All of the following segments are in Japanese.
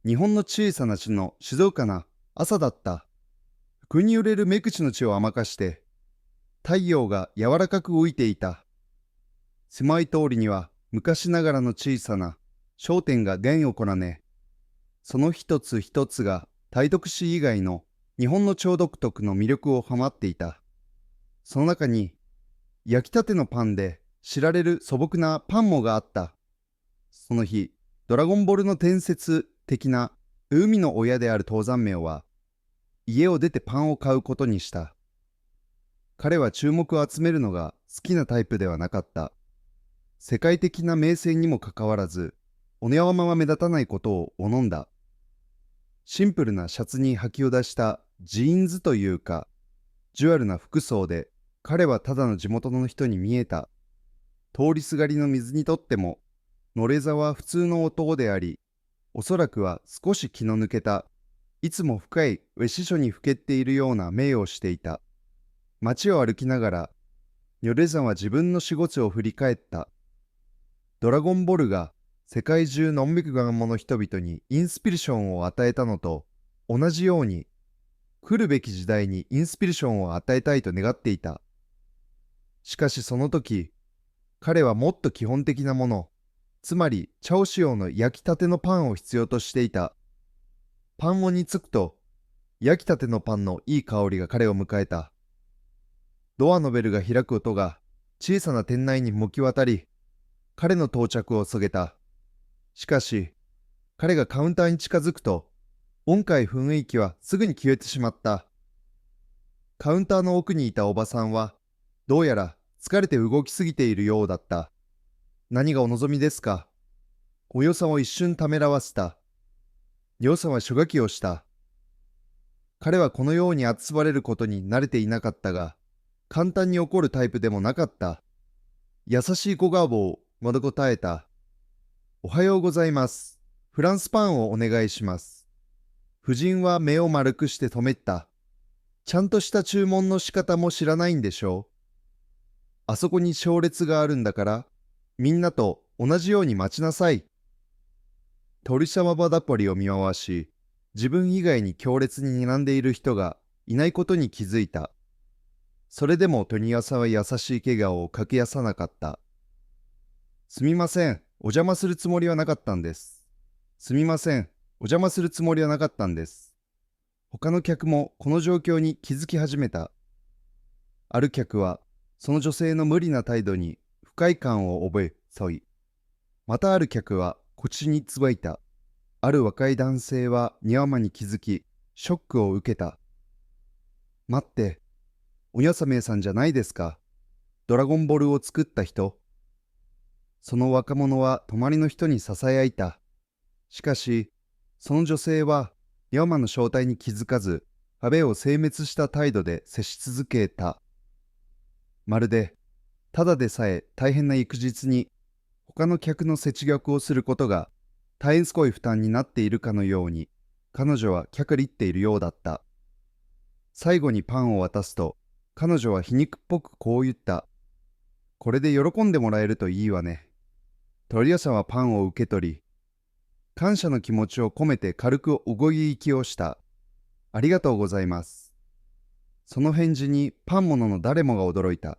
日本の小さな地の静かな朝だった。風に揺れる目口の地を甘かして、太陽が柔らかく浮いていた。狭い通りには昔ながらの小さな商店が連をこね、その一つ一つが台徳市以外の日本の超独特の魅力を放っていた。その中に焼きたてのパンで知られる素朴なパンモがあった。その日、ドラゴンボールの伝説的な海の親である登山名は、家を出てパンを買うことにした。彼は注目を集めるのが好きなタイプではなかった。世界的な名声にもかかわらず、おねわまは目立たないことを好んだ。シンプルなシャツに履きを出したジーンズというか、ジュアルな服装で、彼はただの地元の人に見えた。通りすがりの水にとっても、ノレザは普通の男であり、おそらくは少し気の抜けた、いつも深いウェシ書にふけっているような目をしていた。街を歩きながら、ニョレザは自分の仕事を振り返った。ドラゴンボールが世界中のんべくがもの人々にインスピレーションを与えたのと同じように、来るべき時代にインスピレーションを与えたいと願っていた。しかしその時、彼はもっと基本的なもの、つまりチャオシオの焼きたてのパンを必要としていた。パンをにつくと、焼きたてのパンのいい香りが彼を迎えた。ドアのベルが開く音が小さな店内に向き渡り、彼の到着を告げた。しかし、彼がカウンターに近づくと、音階雰囲気はすぐに消えてしまった。カウンターの奥にいたおばさんは、どうやら疲れて動きすぎているようだった。何がお望みですか？およさんを一瞬ためらわせた。りょうさんは書書きをした。彼はこのように集まれることに慣れていなかったが、簡単に怒るタイプでもなかった。優しい小顔をまど答えた。おはようございます。フランスパンをお願いします。夫人は目を丸くして止めた。ちゃんとした注文の仕方も知らないんでしょう。あそこに小列があるんだから、みんなと同じように待ちなさい。鳥シャマバダポリを見回し、自分以外に強烈に睨んでいる人がいないことに気づいた。それでもトニヤサは優しい怪我をかけやさなかった。すみません、お邪魔するつもりはなかったんです。すみません、お邪魔するつもりはなかったんです。他の客もこの状況に気づき始めた。ある客は、その女性の無理な態度に不快感を覚え、そうい。またある客は口につばいた。ある若い男性は庭間に気づき、ショックを受けた。待って、おやさめさんじゃないですか。ドラゴンボールを作った人。その若者は隣の人に囁いた。しかし、その女性は庭間の正体に気づかず、壁を精滅した態度で接し続けた。まるで、ただでさえ大変な育日に、他の客の接客をすることが大変すごい負担になっているかのように、彼女は客りっているようだった。最後にパンを渡すと、彼女は皮肉っぽくこう言った。これで喜んでもらえるといいわね。鳥屋さんはパンを受け取り、感謝の気持ちを込めて軽くおごり息をした。ありがとうございます。その返事にパン者の誰もが驚いた。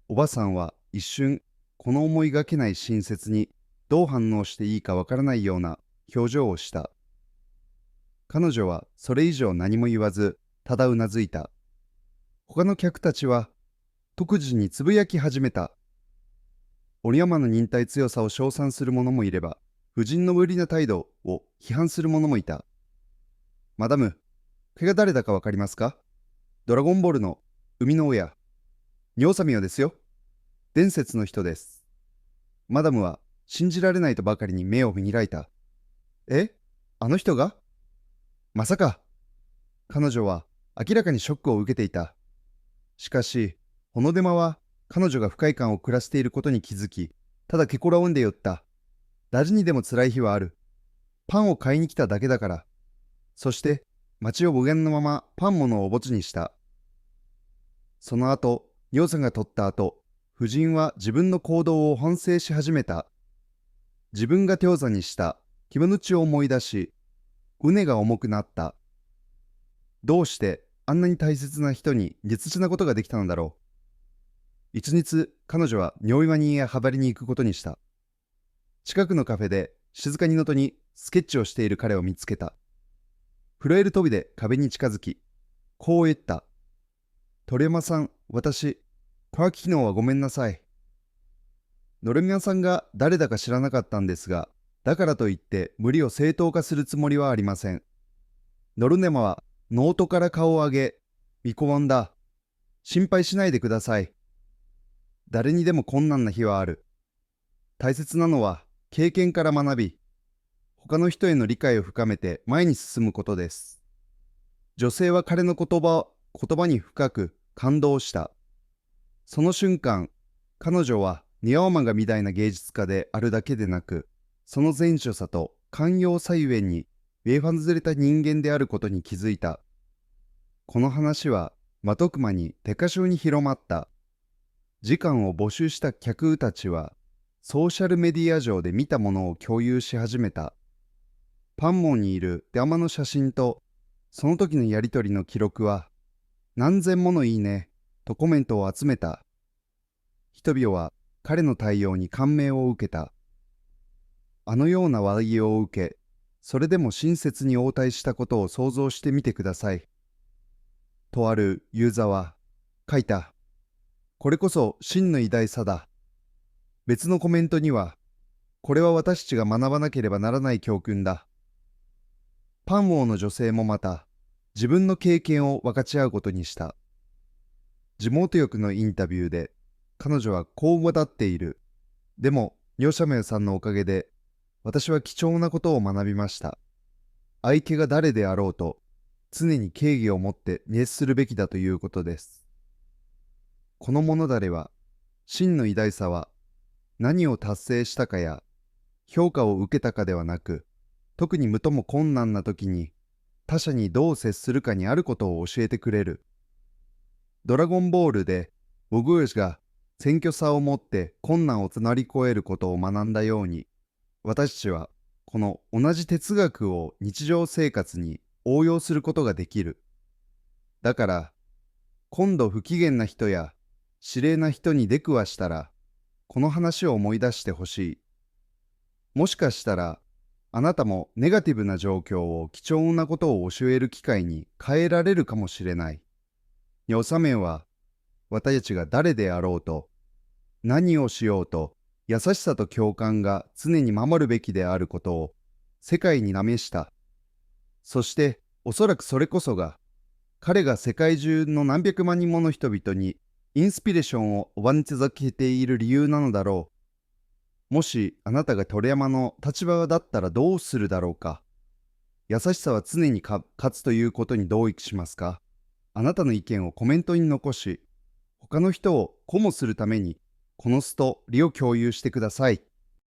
おばさんは一瞬、この思いがけない親切にどう反応していいかわからないような表情をした。彼女はそれ以上何も言わず、ただうなずいた。他の客たちは特自につぶやき始めた。折山の忍耐強さを称賛する者もいれば、夫人の無理な態度を批判する者もいた。マダム、これが誰だかわかりますか？ドラゴンボールの生みの親、ニョウサミオですよ。伝説の人です。マダムは信じられないとばかりに目を見開いた。え？あの人が？まさか。彼女は明らかにショックを受けていた。しかし、ホノデマは彼女が不快感を暮らしていることに気づき、ただけこらをんで言った。大事にでも辛い日はある。パンを買いに来ただけだから。そして、町を無限のままパン物をお墓地にした。その後、尿さんが取った後、夫人は自分の行動を反省し始めた。自分が手座にしたキムヌチを思い出し、畝が重くなった。どうしてあんなに大切な人に実地なことができたのだろう。一日、彼女は尿岩にへはばりに行くことにした。近くのカフェで静かにのとにスケッチをしている彼を見つけた。震える飛びで壁に近づき、こう言った。鳥山さん、私、化学機能はごめんなさい。ノルミヤさんが誰だか知らなかったんですが、だからといって無理を正当化するつもりはありません。ノルネマはノートから顔を上げ、見込んだ。心配しないでください。誰にでも困難な日はある。大切なのは経験から学び、他の人への理解を深めて前に進むことです。女性は彼の言葉に深く感動した。その瞬間、彼女はニアオマンが偉大な芸術家であるだけでなく、その善処さと寛容さゆえに、ウェーファンズれた人間であることに気づいた。この話は瞬く間にデカ州に広まった。時間を募集した客たちは、ソーシャルメディア上で見たものを共有し始めた。パンモンにいるデアマの写真と、その時のやりとりの記録は、何千ものいいねとコメントを集めた。人々は彼の対応に感銘を受けた。あのような笑いを受け、それでも親切に応対したことを想像してみてください。とあるユーザーは書いた。これこそ真の偉大さだ。別のコメントには、これは私たちが学ばなければならない教訓だ。パン王の女性もまた、自分の経験を分かち合うことにした。地元欲のインタビューで、彼女はこう語っている。でも、ニョシャメヨさんのおかげで、私は貴重なことを学びました。相手が誰であろうと、常に敬意を持って熱するべきだということです。この物だれは、真の偉大さは、何を達成したかや、評価を受けたかではなく、特に最も困難な時に、他者にどう接するかにあることを教えてくれる。ドラゴンボールで、ボグーシが謙虚さを持って困難を乗り越えることを学んだように、私たちはこの同じ哲学を日常生活に応用することができる。だから、今度不機嫌な人や指令な人に出くわしたら、この話を思い出してほしい。もしかしたら、あなたもネガティブな状況を貴重なことを教える機会に変えられるかもしれない。ヨサメンは、私たちが誰であろうと、何をしようと、優しさと共感が常に守るべきであることを世界に示した。そして、おそらくそれこそが、彼が世界中の何百万人もの人々にインスピレーションを奪い続けている理由なのだろう。もしあなたが鳥山の立場だったらどうするだろうか。優しさは常に勝つということに同意しますか。あなたの意見をコメントに残し、他の人を鼓舞するためにこのストーリーを共有してください。